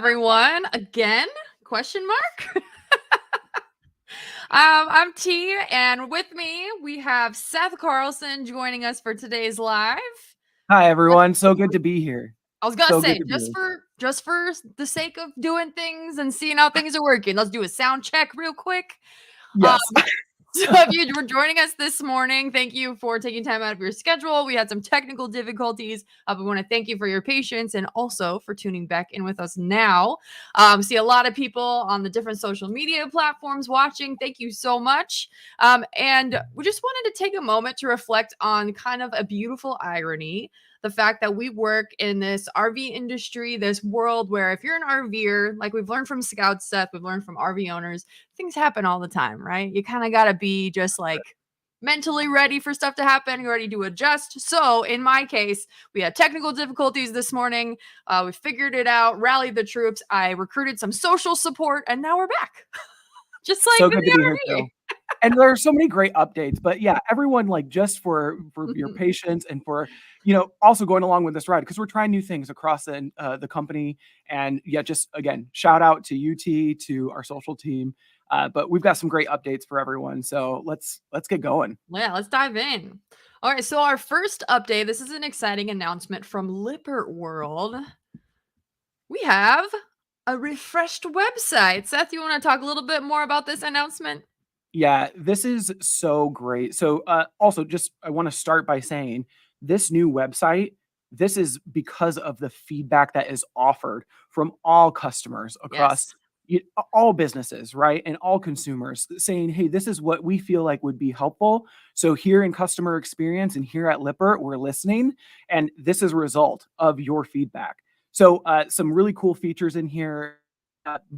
everyone. Again, question mark. I'm T, and with me we have Seth Carlson joining us for today's live. Hi, everyone. So good to be here. I was gonna So say, good to be here. just for the sake of doing things and seeing how things are working, let's do a sound check real quick. Um, Yes. So if you were joining us this morning, thank you for taking time out of your schedule. We had some technical difficulties. We want to thank you for your patience and also for tuning back in with us now. See a lot of people on the different social media platforms watching. Thank you so much. And we just wanted to take a moment to reflect on kind of a beautiful irony. The fact that we work in this RV industry, this world where if you're an RVer, like we've learned from Scouts, Seth, we've learned from RV owners, things happen all the time, right? You kind of got to be just like mentally ready for stuff to happen. You're ready to adjust. So in my case, we had technical difficulties this morning. We figured it out, rallied the troops. I recruited some social support, and now we're back. Just like So in good to the be here, RV. Phil. And there are so many great updates. But yeah, everyone, like, just for your patience and for, also going along with this ride, because we're trying new things across the company. And yeah, just again, shout out to UT, to our social team. But we've got some great updates for everyone. So let's get going. Yeah, let's dive in. All right, so our first update, this is an exciting announcement from Lippert World. We have a refreshed website. Seth, you want to talk a little bit more about this announcement? Yeah, this is so great. So also just I want to start by saying this new website, this is because of the feedback that is offered from all customers across Yes. all businesses, right? And all consumers saying, hey, this is what we feel like would be helpful. So here in customer experience and here at Lippert, we're listening. And this is a result of your feedback. So some really cool features in here.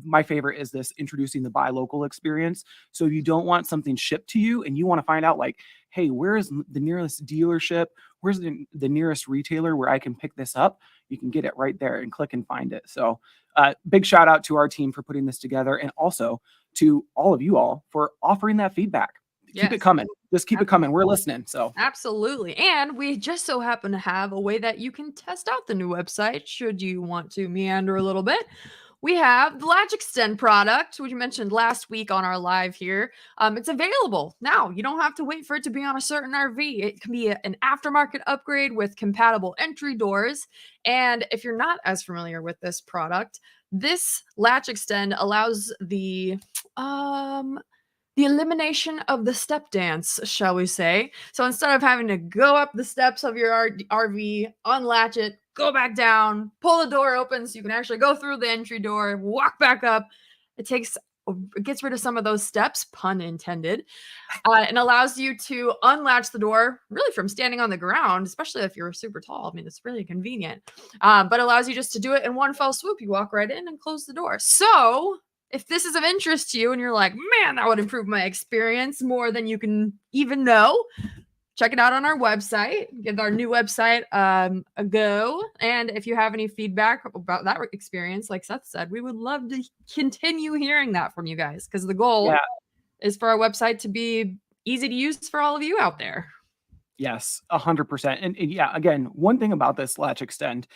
My favorite is this introducing the buy local experience. So if you don't want something shipped to you and you want to find out like, hey, where is the nearest dealership? Where's the nearest retailer where I can pick this up? You can get it right there and click and find it. So big shout out to our team for putting this together, and also to all of you all for offering that feedback. Keep it coming. Just keep it coming. We're listening. So absolutely. And we just so happen to have a way that you can test out the new website should you want to meander a little bit. We have the Latch Extend product, which you mentioned last week on our live here. It's available now. You don't have to wait for it to be on a certain RV. It can be an aftermarket upgrade with compatible entry doors. And if you're not as familiar with this product, this Latch Extend allows the elimination of the step dance, shall we say. So instead of having to go up the steps of your RV, unlatch it, go back down, pull the door open so you can actually go through the entry door, walk back up. It gets rid of some of those steps, pun intended, and allows you to unlatch the door really from standing on the ground, especially if you're super tall. I mean, it's really convenient, but allows you just to do it in one fell swoop. You walk right in and close the door. So if this is of interest to you and you're like, man, that would improve my experience more than you can even know, check it out on our website. Give our new website a go. And if you have any feedback about that experience, like Seth said, we would love to continue hearing that from you guys, because the goal is for our website to be easy to use for all of you out there. Yes, 100%. And yeah, again, one thing about this Latch Extend,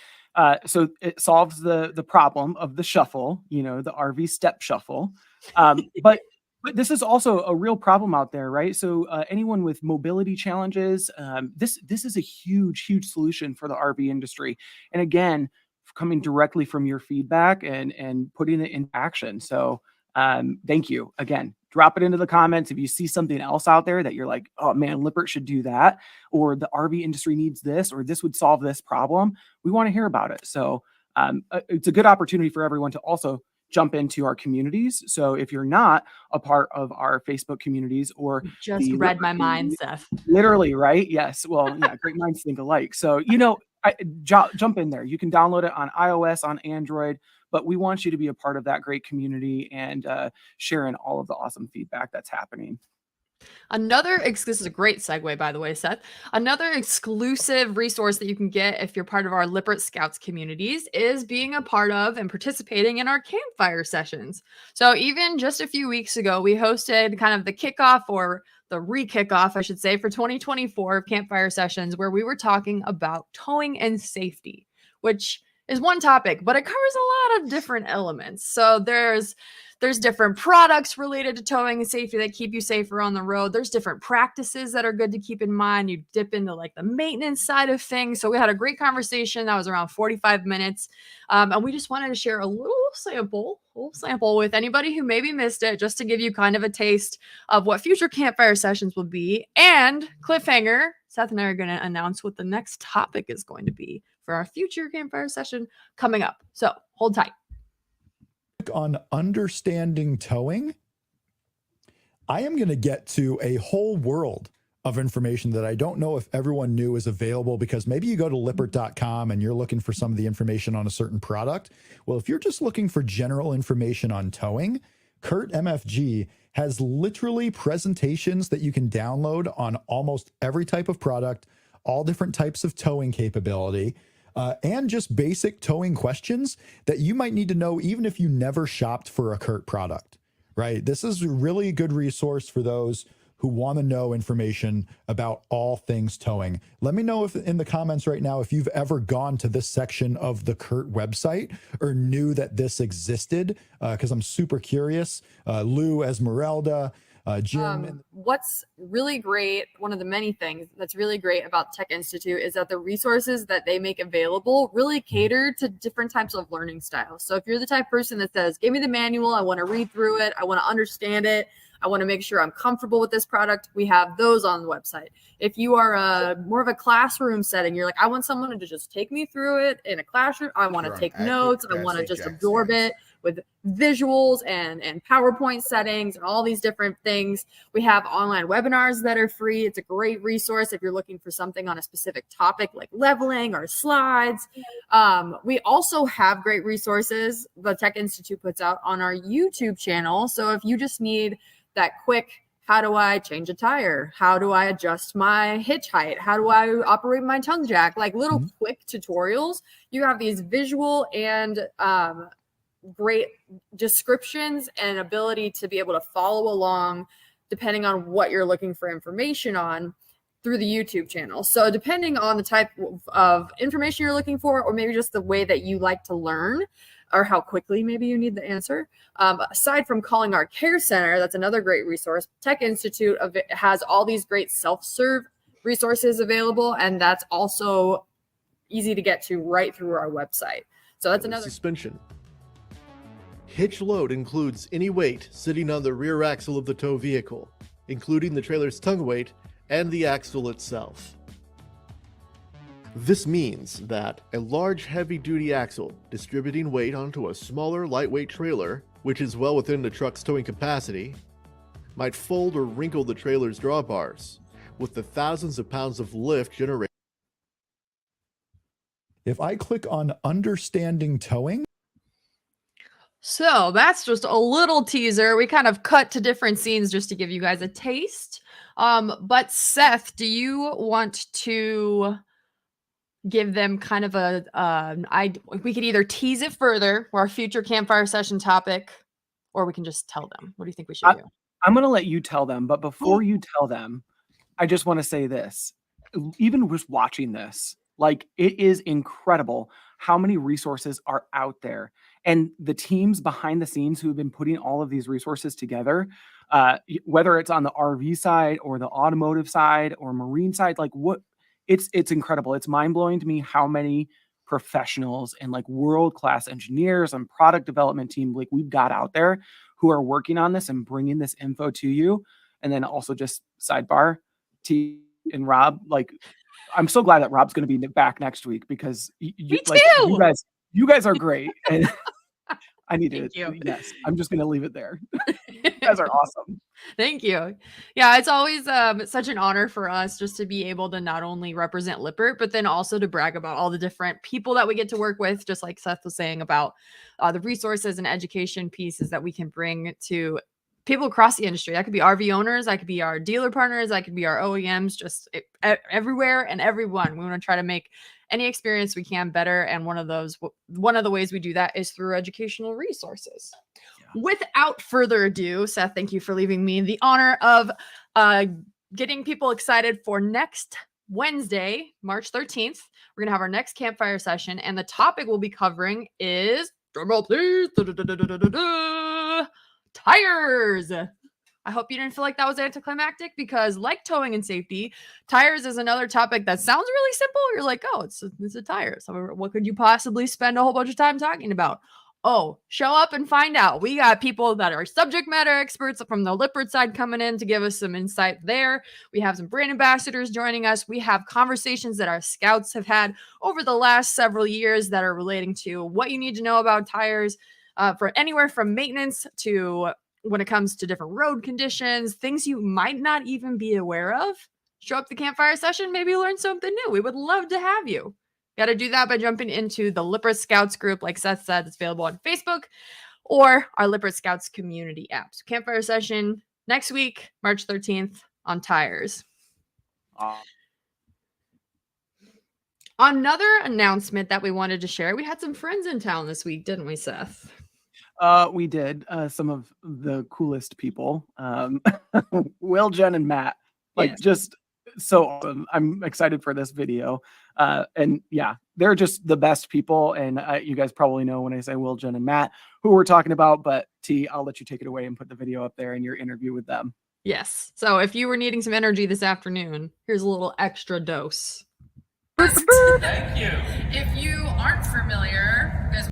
so it solves the problem of the shuffle, the RV step shuffle. But this is also a real problem out there, right? So anyone with mobility challenges, this is a huge solution for the RV industry. And again, coming directly from your feedback and putting it into action. So thank you again. Drop it into the comments if you see something else out there that you're like, oh man, Lippert should do that, or the RV industry needs this, or this would solve this problem. We want to hear about it. So it's a good opportunity for everyone to also jump into our communities. So if you're not a part of our Facebook communities, or just read my mind, Seth. Literally, right? Yes. Well, yeah, great minds think alike. So, jump in there. You can download it on iOS, on Android, but we want you to be a part of that great community and sharing all of the awesome feedback that's happening. This is a great segue, by the way, Seth. Another exclusive resource that you can get if you're part of our Lippert Scouts communities is being a part of and participating in our campfire sessions. So even just a few weeks ago, we hosted kind of the kickoff, or the re-kickoff, I should say, for 2024 campfire sessions, where we were talking about towing and safety, which is one topic, but it covers a lot of different elements. So there's different products related to towing and safety that keep you safer on the road. There's different practices that are good to keep in mind. You dip into like the maintenance side of things. So we had a great conversation that was around 45 minutes. And we just wanted to share a little sample with anybody who maybe missed it, just to give you kind of a taste of what future campfire sessions will be. And cliffhanger, Seth and I are going to announce what the next topic is going to be for our future campfire session coming up. So hold tight. On understanding towing, I am going to get to a whole world of information that I don't know if everyone knew is available, because maybe you go to lippert.com and you're looking for some of the information on a certain product. Well, if you're just looking for general information on towing, Kurt MFG has literally presentations that you can download on almost every type of product, all different types of towing capability. And just basic towing questions that you might need to know even if you never shopped for a Kurt product, right? This is a really good resource for those who want to know information about all things towing. Let me know if in the comments right now if you've ever gone to this section of the Kurt website or knew that this existed, because I'm super curious. Lou Esmeralda, Jim. What's really great, one of the many things that's really great about Tech Institute is that the resources that they make available really cater to different types of learning styles. So if you're the type of person that says, give me the manual, I want to read through it, I want to understand it, I want to make sure I'm comfortable with this product, we have those on the website. If you are more of a classroom setting, you're like, I want someone to just take me through it in a classroom, I want to take notes, I want to just absorb it with visuals and PowerPoint settings and all these different things. We have online webinars that are free. It's a great resource if you're looking for something on a specific topic like leveling or slides. We also have great resources the Tech Institute puts out on our YouTube channel. So if you just need that quick, how do I change a tire? How do I adjust my hitch height? How do I operate my tongue jack? Like little quick tutorials. You have these visual and great descriptions and ability to be able to follow along depending on what you're looking for information on through the YouTube channel. So depending on the type of information you're looking for, or maybe just the way that you like to learn or how quickly maybe you need the answer. Aside from calling our care center, that's another great resource. Tech Institute has all these great self-serve resources available, and that's also easy to get to right through our website. So that's another suspension. Hitch load includes any weight sitting on the rear axle of the tow vehicle, including the trailer's tongue weight and the axle itself. This means that a large heavy-duty axle distributing weight onto a smaller lightweight trailer, which is well within the truck's towing capacity, might fold or wrinkle the trailer's drawbars, with the thousands of pounds of lift generated. If I click on understanding towing, so that's just a little teaser. We kind of cut to different scenes just to give you guys a taste. But Seth, do you want to give them kind of we could either tease it further for our future campfire session topic, or we can just tell them. What do you think we should do? I'm going to let you tell them, but before you tell them, I just want to say this. Even just watching this, like, it is incredible how many resources are out there. And the teams behind the scenes who have been putting all of these resources together, whether it's on the RV side or the automotive side or marine side, like it's incredible. It's mind-blowing to me how many professionals and like world-class engineers and product development team like we've got out there who are working on this and bringing this info to you. And then also just sidebar, T and Rob, like, I'm so glad that Rob's going to be back next week because you guys are great. And I need to, yes, I'm just going to leave it there. You guys are awesome. Thank you. Yeah, it's always such an honor for us just to be able to not only represent Lippert, but then also to brag about all the different people that we get to work with, just like Seth was saying about the resources and education pieces that we can bring to people across the industry. That could be RV owners, that could be our dealer partners, that could be our OEMs, just everywhere and everyone. We want to try to make any experience we can better. And one of the ways we do that is through educational resources. Yeah. Without further ado, Seth, thank you for leaving me the honor of getting people excited for next Wednesday, March 13th, we're going to have our next campfire session, and the topic we'll be covering is, drumroll please, tires. I hope you didn't feel like that was anticlimactic, because like towing and safety, tires is another topic that sounds really simple. You're like, oh, it's a tire. So what could you possibly spend a whole bunch of time talking about? Oh, show up and find out. We got people that are subject matter experts from the Lippert side coming in to give us some insight there. We have some brand ambassadors joining us. We have conversations that our scouts have had over the last several years that are relating to what you need to know about tires, for anywhere from maintenance to when it comes to different road conditions, things you might not even be aware of. Show up to the campfire session, maybe learn something new. We would love to have you. Got to do that by jumping into the Lippert Scouts group, like Seth said, it's available on Facebook or our Lippert Scouts community app. So campfire session next week, March 13th on tires. Another announcement that we wanted to share, we had some friends in town this week, didn't we, Seth? We did. Some of the coolest people. Will, Jen, and Matt. Like, just so awesome. I'm excited for this video. And yeah, they're just the best people. And you guys probably know when I say Will, Jen, and Matt, who we're talking about. But T, I'll let you take it away and put the video up there in your interview with them. Yes. So if you were needing some energy this afternoon, here's a little extra dose. Thank you. If you aren't familiar, there's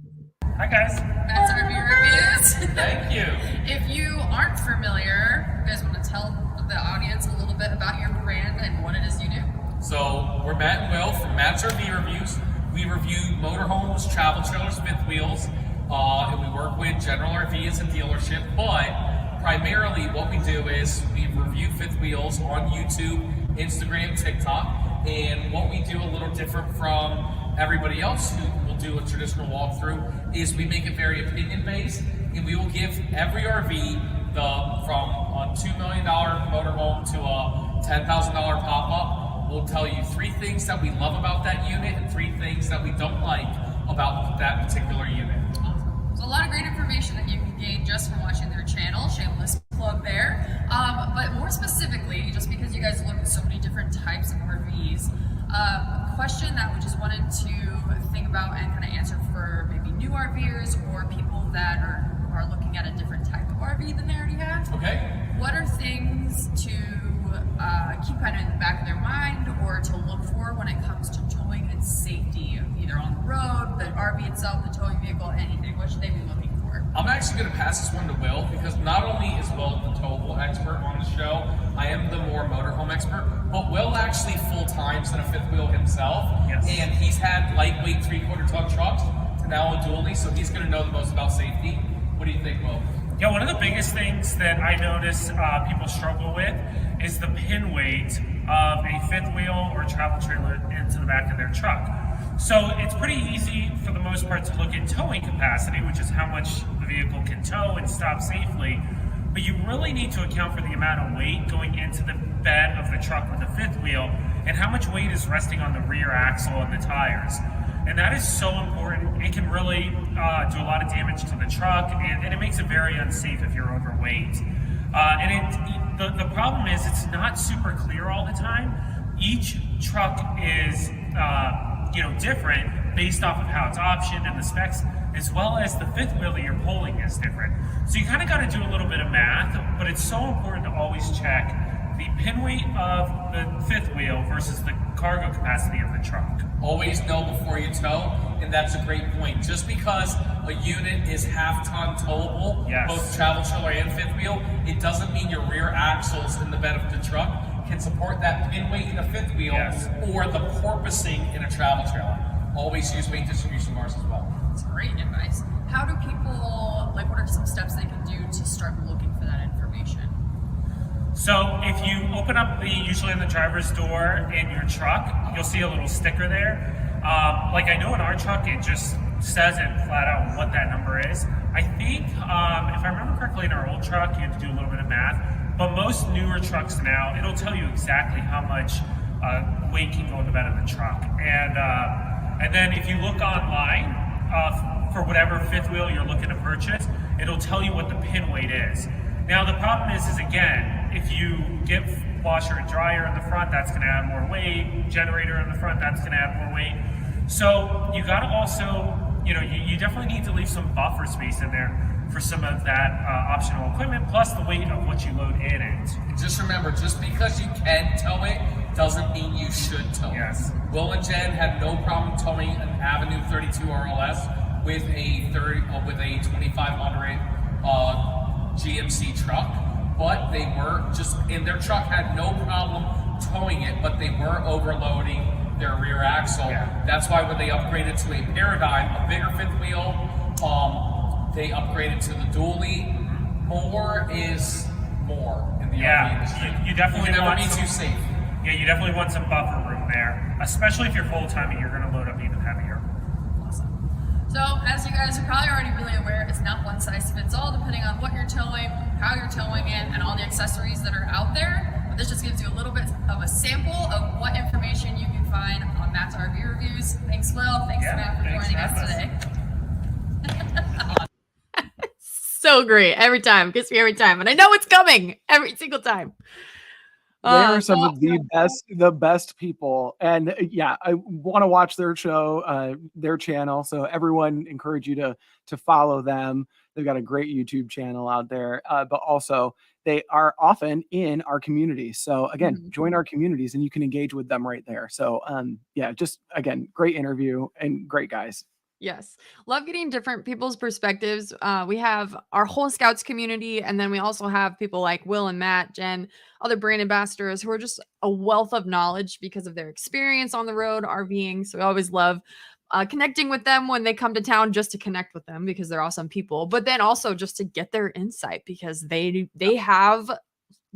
Hi, guys. Matt's RV reviews. Thank you. If you aren't familiar, you guys want to tell the audience a little bit about your brand and what it is you do? So we're Matt and Will from Matt's RV Reviews. We review motorhomes, travel trailers, fifth wheels, and we work with General RV as a dealership. But primarily what we do is we review fifth wheels on YouTube, Instagram, TikTok. And what we do a little different from everybody else who will do a traditional walkthrough is we make it very opinion-based, and we will give every RV from a $2 million motorhome to a $10,000 pop-up. We'll tell you 3 things that we love about that unit and 3 things that we don't like about that particular unit. Awesome. So a lot of great information that you can gain just from watching their channel. Shameless plug there. But more specifically, just because you guys look at so many different types of RVs, a question that we just wanted to think about and kind of answer for maybe new RVers or people that are looking at a different type of RV than they already have. Okay. What are things to keep kind of in the back of their mind or to look for when it comes to towing and safety, either on the road, the RV itself, the towing vehicle, anything? What should they be looking for? I'm actually going to pass this one to Will, because not only is Will the towable expert on the show, I am the more motorhome expert, but Will actually full-times in a fifth wheel himself. Yes. And he's had lightweight 3/4 ton trucks to now a dually, so he's going to know the most about safety. What do you think, Will? Yeah, one of the biggest things that I notice people struggle with is the pin weight of a fifth wheel or travel trailer into the back of their truck. So it's pretty easy for the most part to look at towing capacity, which is how much the vehicle can tow and stop safely. But you really need to account for the amount of weight going into the bed of the truck with the fifth wheel and how much weight is resting on the rear axle and the tires. And that is so important. It can really do a lot of damage to the truck, and it makes it very unsafe if you're overweight. The problem is it's not super clear all the time. Each truck is different based off of how it's optioned and the specs, as well as the fifth wheel that you're pulling is different. So you kind of got to do a little bit of math, but it's so important to always check the pin weight of the fifth wheel versus the cargo capacity of the truck. Always know before you tow, and that's a great point. Just because a unit is half-ton towable, Yes. both travel trailer and fifth wheel, it doesn't mean your rear axles in the bed of the truck can support that pin weight in a fifth wheel, Yes. or the porpoising in a travel trailer. Always use weight distribution bars as well. That's great advice. How do people, what are some steps they can do to start looking for that information? So if you open up usually in the driver's door in your truck, you'll see a little sticker there. I know in our truck, it just says it flat out what that number is. I think, if I remember correctly, in our old truck, you have to do a little bit of math, but most newer trucks now, it'll tell you exactly how much weight can go in the bed of the truck. And then if you look online for whatever fifth wheel you're looking to purchase, it'll tell you what the pin weight is. Now the problem is again, if you get washer and dryer in the front, that's going to add more weight. Generator in the front, that's going to add more weight. So you got to also, you definitely need to leave some buffer space in there for some of that optional equipment, plus the weight of what you load in it. And just remember, just because you can tow it doesn't mean you should tow it. Will and Jen had no problem towing an Avenue 32 RLS with a 2500 GMC truck, but they were and their truck had no problem towing it, but they were overloading their rear axle. That's why when they upgraded to a Paradigm, a bigger fifth wheel, they upgraded to the dually. More is more in the RV industry. You definitely never want be too safe. Yeah, you definitely want some buffer room there, especially if you're full-time and you're going to load up even heavier. Awesome. So, as you guys are probably already really aware, it's not one size fits all, depending on what you're towing, how you're towing it, and all the accessories that are out there. But this just gives you a little bit of a sample of what information you can find on Matt's RV reviews. Thanks, Will. Thanks, Matt, for joining us today. So great. Every time. Gets me every time. And I know it's coming every single time. They are some of the best people. And I want to watch their show, their channel. So everyone, encourage you to follow them. They've got a great YouTube channel out there, but also they are often in our community. So again, join our communities and you can engage with them right there. So just again, great interview and great guys. Yes. Love getting different people's perspectives. We have our whole Scouts community, and then we also have people like Will and Matt, Jen, other brand ambassadors who are just a wealth of knowledge because of their experience on the road RVing. So we always love connecting with them when they come to town, just to connect with them because they're awesome people, but then also just to get their insight because they have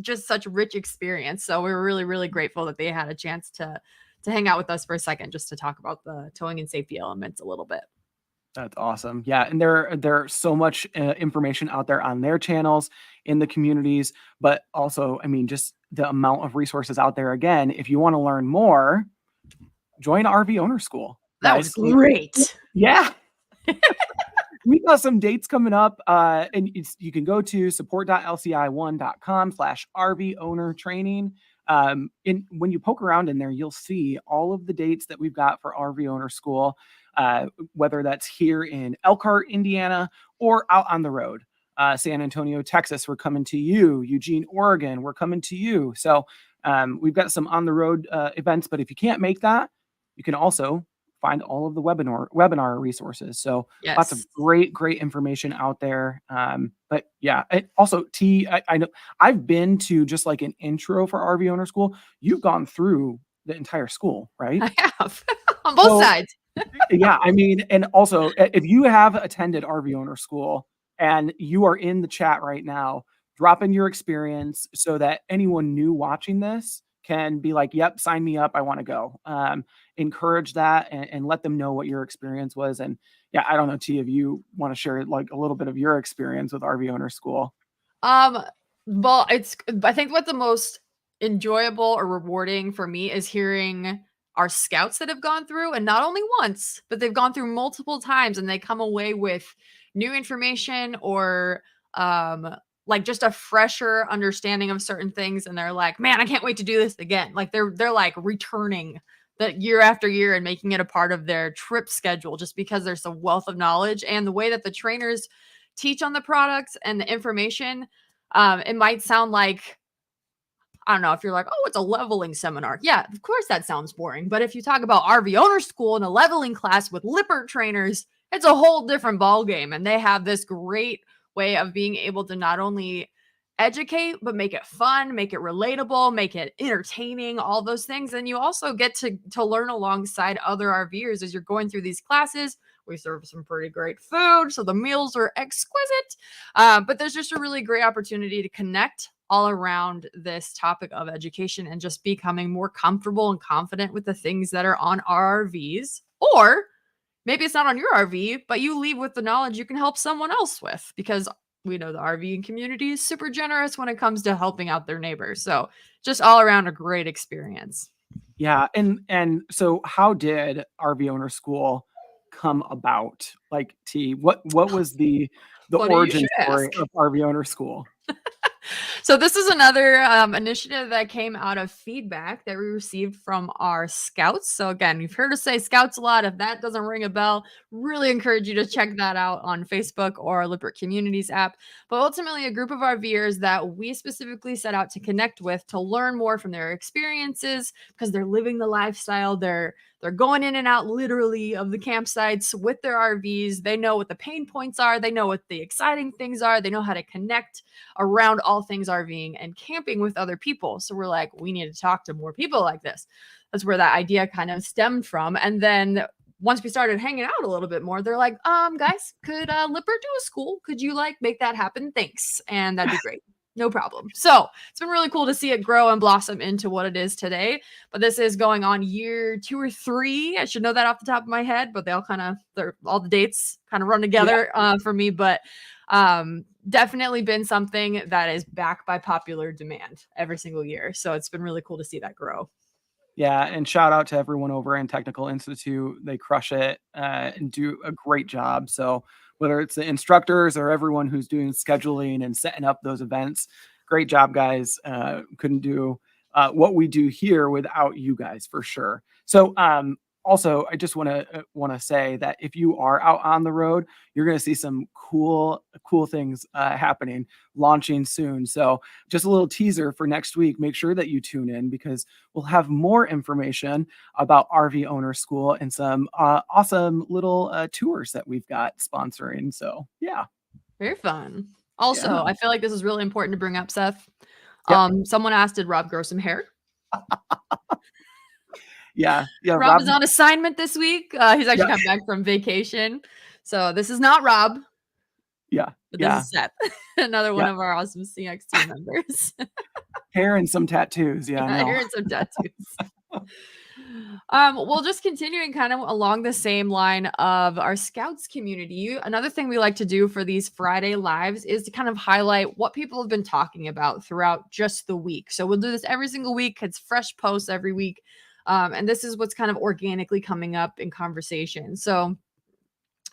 just such rich experience. So we're really, really grateful that they had a chance to hang out with us for a second just to talk about the towing and safety elements a little bit. That's awesome. Yeah. And there's so much information out there on their channels in the communities, but also, I mean, just the amount of resources out there. Again, if you want to learn more, join RV Owner School. That was great. Yeah. We got some dates coming up, and you can go to support.lci1.com/RV owner training. When you poke around in there, you'll see all of the dates that we've got for RV Owner School, whether that's here in Elkhart, Indiana, or out on the road. San Antonio, Texas, we're coming to you. Eugene, Oregon, we're coming to you. So we've got some on the road events, but if you can't make that, you can also find all of the webinar resources. So lots of great information out there. But yeah, also I know I've been to just like an intro for RV Owner School. You've gone through the entire school, right? I have on both sides. Yeah. I mean, and also if you have attended RV Owner School and you are in the chat right now, drop in your experience so that anyone new watching this can be like, yep, sign me up. I want to go. Encourage that and let them know what your experience was. And yeah, I don't know, T, if you want to share like a little bit of your experience with RV Owner School. Well, I think what the most enjoyable or rewarding for me is hearing our scouts that have gone through, and not only once, but they've gone through multiple times, and they come away with new information or like just a fresher understanding of certain things, and they're like, man, I can't wait to do this again. Like they're like returning that year after year and making it a part of their trip schedule just because there's a wealth of knowledge, and the way that the trainers teach on the products and the information. It might sound like, I don't know, if you're like, oh, it's a leveling seminar. Yeah, of course that sounds boring. But if you talk about RV Owner School and a leveling class with Lippert trainers, it's a whole different ballgame. And they have this great way of being able to not only educate, but make it fun, make it relatable, make it entertaining, all those things. And you also get to learn alongside other RVers as you're going through these classes. We serve some pretty great food, so the meals are exquisite. But there's just a really great opportunity to connect all around this topic of education and just becoming more comfortable and confident with the things that are on our RVs. Or maybe it's not on your RV, but you leave with the knowledge you can help someone else with, because we know the RV community is super generous when it comes to helping out their neighbors. So just all around a great experience. Yeah. And so how did RV Owner School come about? Like, T, what was the origin story of RV Owner School? So this is another initiative that came out of feedback that we received from our scouts. So again, you've heard us say scouts a lot. If that doesn't ring a bell, really encourage you to check that out on Facebook or our Lippert Communities app. But ultimately, a group of RVers that we specifically set out to connect with to learn more from their experiences, because they're living the lifestyle. They're going in and out literally of the campsites with their RVs. They know what the pain points are. They know what the exciting things are. They know how to connect around all things RVing and camping with other people. So we're like, we need to talk to more people like this. That's where that idea kind of stemmed from. And then once we started hanging out a little bit more, they're like, guys, could Lippert do a school? Could you like make that happen? Thanks. And that'd be great. No problem. So it's been really cool to see it grow and blossom into what it is today. But this is going on year 2 or 3. I should know that off the top of my head, but they all all the dates kind of run together for me. But definitely been something that is backed by popular demand every single year. So it's been really cool to see that grow. Yeah, and shout out to everyone over in Technical Institute. They crush it and do a great job. So whether it's the instructors or everyone who's doing scheduling and setting up those events, great job, guys. Couldn't do what we do here without you guys for sure. So also, I just want to say that if you are out on the road, you're going to see some cool things happening, launching soon. So just a little teaser for next week. Make sure that you tune in because we'll have more information about RV Owner School and some awesome little tours that we've got sponsoring. So yeah, very fun. Also, Yeah. I feel like this is really important to bring up, Seth. Yep. Someone asked, did Rob grow some hair? Yeah. Rob is on assignment this week. He's actually come back from vacation. So this is not Rob. Yeah. But this is Seth, another one of our awesome CX team members. Hair and some tattoos. Yeah. Hair and some tattoos. Well, just continuing kind of along the same line of our Scouts community, another thing we like to do for these Friday lives is to kind of highlight what people have been talking about throughout just the week. So we'll do this every single week. It's fresh posts every week. And this is what's kind of organically coming up in conversation. So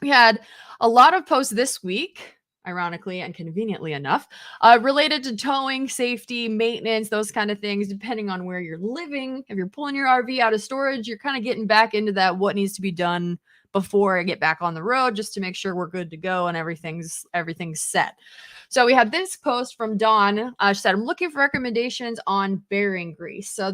we had a lot of posts this week, ironically and conveniently enough, related to towing, safety, maintenance, those kind of things, depending on where you're living. If you're pulling your RV out of storage, you're kind of getting back into that what needs to be done before I get back on the road, just to make sure we're good to go and everything's set. So we had this post from Dawn. She said, I'm looking for recommendations on bearing grease. So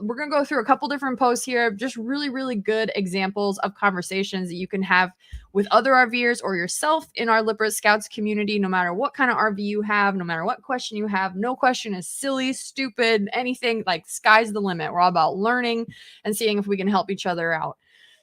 we're going to go through a couple different posts here, just really, really good examples of conversations that you can have with other RVers or yourself in our Lippert Scouts community, no matter what kind of RV you have, no matter what question you have. No question is silly, stupid, anything. Like, sky's the limit. We're all about learning and seeing if we can help each other out.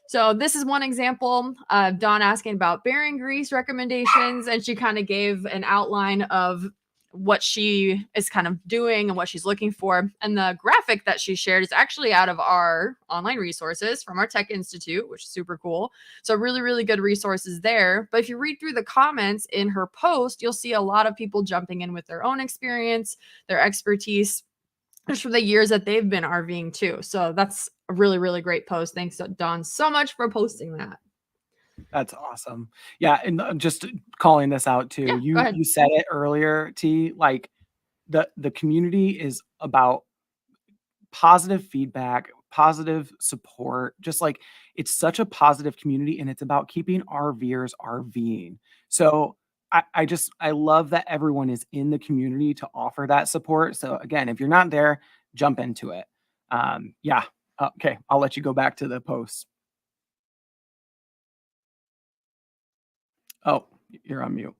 So this is one example of Dawn asking about bearing grease recommendations, and she kind of gave an outline of what she is kind of doing and what she's looking for. And the graphic that she shared is actually out of our online resources from our Tech Institute, which is super cool. So really, really good resources there. But if you read through the comments in her post, you'll see a lot of people jumping in with their own experience, their expertise, just from the years that they've been RVing too. So that's a really, really great post. Thanks, Dawn, so much for posting that. That's awesome. Yeah, and just calling this out too. Yeah, you said it earlier, T. Like the community is about positive feedback, positive support. Just like it's such a positive community, and it's about keeping RVers RVing. So I love that everyone is in the community to offer that support. So again, if you're not there, jump into it. Yeah. Okay, I'll let you go back to the post. Oh, you're on mute.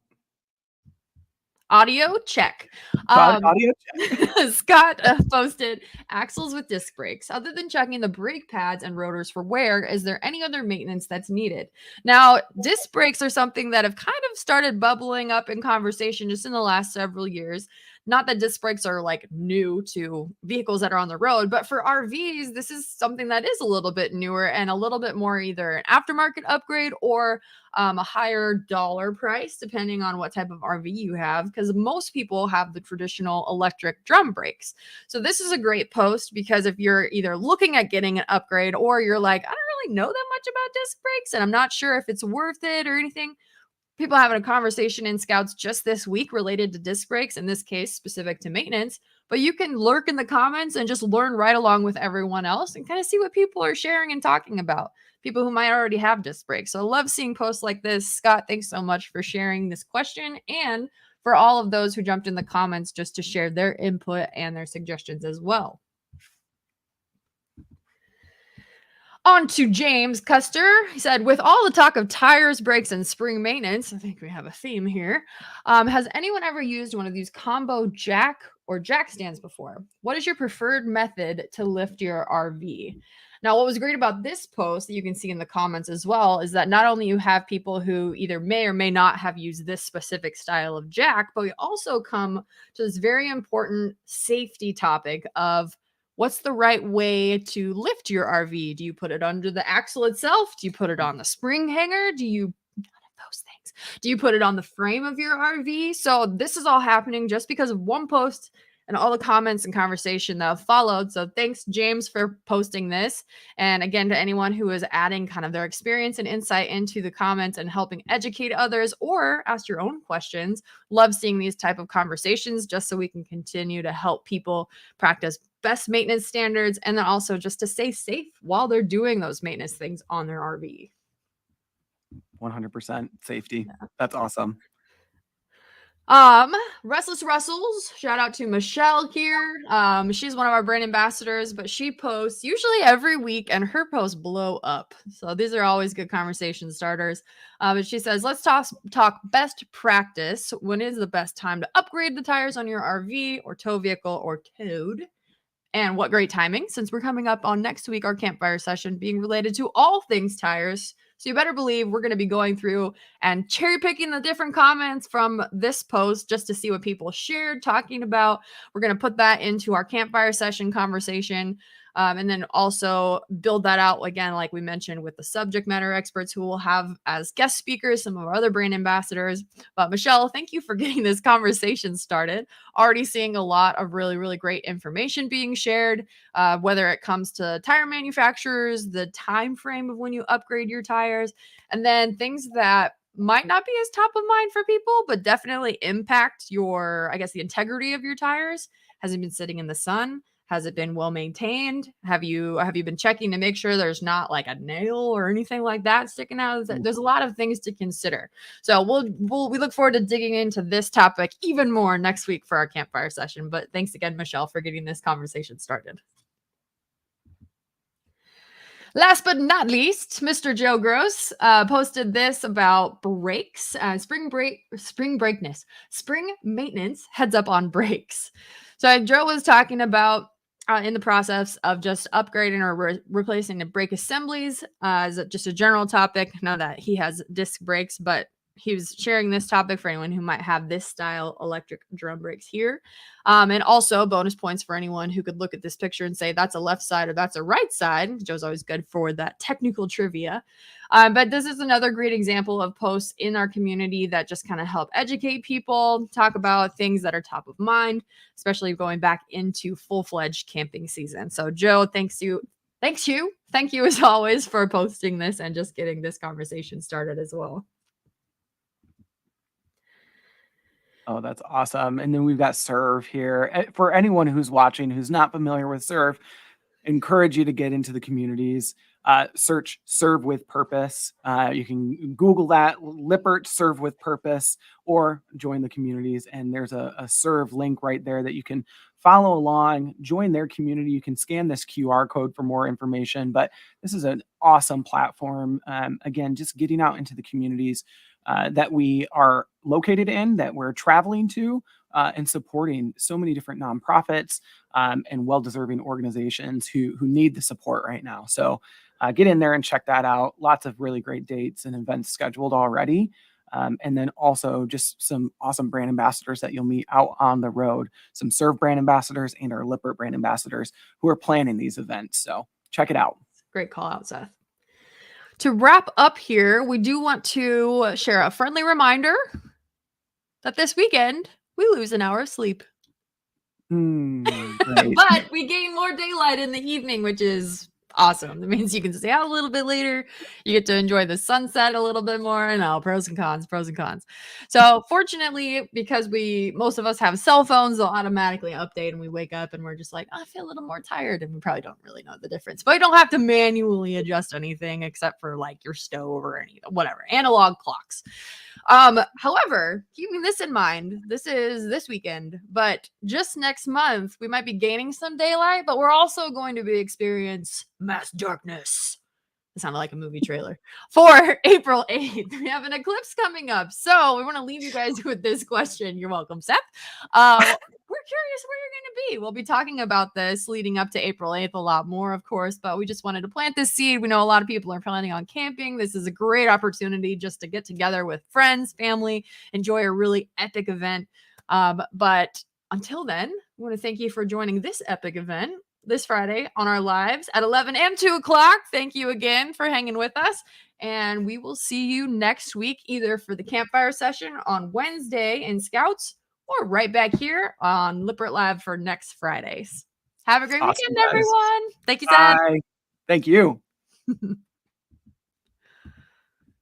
Audio check. Audio check. Scott posted axles with disc brakes. Other than checking the brake pads and rotors for wear, is there any other maintenance that's needed? Now, disc brakes are something that have kind of started bubbling up in conversation just in the last several years. Not that disc brakes are like new to vehicles that are on the road, but for RVs, this is something that is a little bit newer and a little bit more either an aftermarket upgrade or a higher dollar price, depending on what type of RV you have, because most people have the traditional electric drum brakes. So this is a great post because if you're either looking at getting an upgrade or you're like, I don't really know that much about disc brakes and I'm not sure if it's worth it or anything, people having a conversation in Scouts just this week related to disc brakes, in this case, specific to maintenance. But you can lurk in the comments and just learn right along with everyone else and kind of see what people are sharing and talking about. People who might already have disc brakes. So I love seeing posts like this. Scott, thanks so much for sharing this question and for all of those who jumped in the comments just to share their input and their suggestions as well. On to James Custer. He said, with all the talk of tires, brakes, and spring maintenance, I think we have a theme here. Has anyone ever used one of these combo jack or jack stands before? What is your preferred method to lift your RV? Now, what was great about this post that you can see in the comments as well is that not only you have people who either may or may not have used this specific style of jack, but we also come to this very important safety topic of what's the right way to lift your RV? Do you put it under the axle itself? Do you put it on the spring hanger? Do you those things? Do you put it on the frame of your RV? So this is all happening just because of one post and all the comments and conversation that have followed. So thanks, James, for posting this. And again, to anyone who is adding kind of their experience and insight into the comments and helping educate others or ask your own questions. Love seeing these type of conversations just so we can continue to help people practice best maintenance standards and then also just to stay safe while they're doing those maintenance things on their RV. 100% safety. Yeah. That's awesome. Restless Russells, shout out to Michelle here. She's one of our brand ambassadors, but she posts usually every week and her posts blow up. So these are always good conversation starters. But she says, let's talk best practice. When is the best time to upgrade the tires on your RV or tow vehicle or towed? And what great timing, since we're coming up on next week, our campfire session being related to all things tires. So you better believe we're going to be going through and cherry picking the different comments from this post just to see what people shared, talking about. We're going to put that into our campfire session conversation. And then also build that out again, like we mentioned, with the subject matter experts who will have as guest speakers some of our other brand ambassadors. But Michelle, thank you for getting this conversation started. Already seeing a lot of really, really great information being shared, whether it comes to tire manufacturers, the time frame of when you upgrade your tires, and then things that might not be as top of mind for people, but definitely impact your, I guess, the integrity of your tires. Has it been sitting in the sun? Has it been well maintained? Have you been checking to make sure there's not like a nail or anything like that sticking out? There's a lot of things to consider. So we look forward to digging into this topic even more next week for our campfire session. But thanks again, Michelle, for getting this conversation started. Last but not least, Mr. Joe Gross posted this about brakes, spring maintenance, heads up on brakes. So Joe was talking about in the process of just upgrading or replacing the brake assemblies as just a general topic. Now that he has disc brakes, but he was sharing this topic for anyone who might have this style electric drum brakes here. And also bonus points for anyone who could look at this picture and say that's a left side or that's a right side. Joe's always good for that technical trivia. But this is another great example of posts in our community that just kind of help educate people, talk about things that are top of mind, especially going back into full-fledged camping season. So Joe, thank you as always for posting this and just getting this conversation started as well. Oh, that's awesome. And then we've got Serve here. For anyone who's watching who's not familiar with Serve, encourage you to get into the communities. Search Serve with Purpose. You can Google that, Lippert Serve with Purpose, or join the communities. And there's a Serve link right there that you can follow along, join their community. You can scan this QR code for more information. But this is an awesome platform. Again, just getting out into the communities that we are located in, that we're traveling to, and supporting so many different nonprofits and well-deserving organizations who need the support right now. So get in there and check that out. Lots of really great dates and events scheduled already. And then also just some awesome brand ambassadors that you'll meet out on the road, some Serve brand ambassadors and our Lippert brand ambassadors who are planning these events. So check it out. Great call out, Seth. To wrap up here, we do want to share a friendly reminder that this weekend we lose an hour of sleep. Right. But we gain more daylight in the evening, which is Awesome. That means you can stay out a little bit later. You get to enjoy the sunset a little bit more. And all pros and cons, pros and cons. So fortunately, because most of us have cell phones, they'll automatically update and we wake up and we're just like, oh, I feel a little more tired. And we probably don't really know the difference. But you don't have to manually adjust anything except for like your stove or whatever, analog clocks. However, keeping this in mind, this is this weekend, but just next month, we might be gaining some daylight, but we're also going to be experience mass darkness. It sounded like a movie trailer. For April 8th, we have an eclipse coming up. So we want to leave you guys with this question. You're welcome, Seth. We're curious where you're going to be. We'll be talking about this leading up to April 8th a lot more, of course, but we just wanted to plant this seed. We know a lot of people are planning on camping. This is a great opportunity just to get together with friends, family, enjoy a really epic event. But until then, we want to thank you for joining this epic event this Friday on our lives at 11 and 2 o'clock. Thank you again for hanging with us. And we will see you next week, either for the campfire session on Wednesday in Scouts or right back here on Lippert Live for next Fridays. Have a great Awesome, weekend, guys. everyone. Thank you, Seth. Bye. Thank you.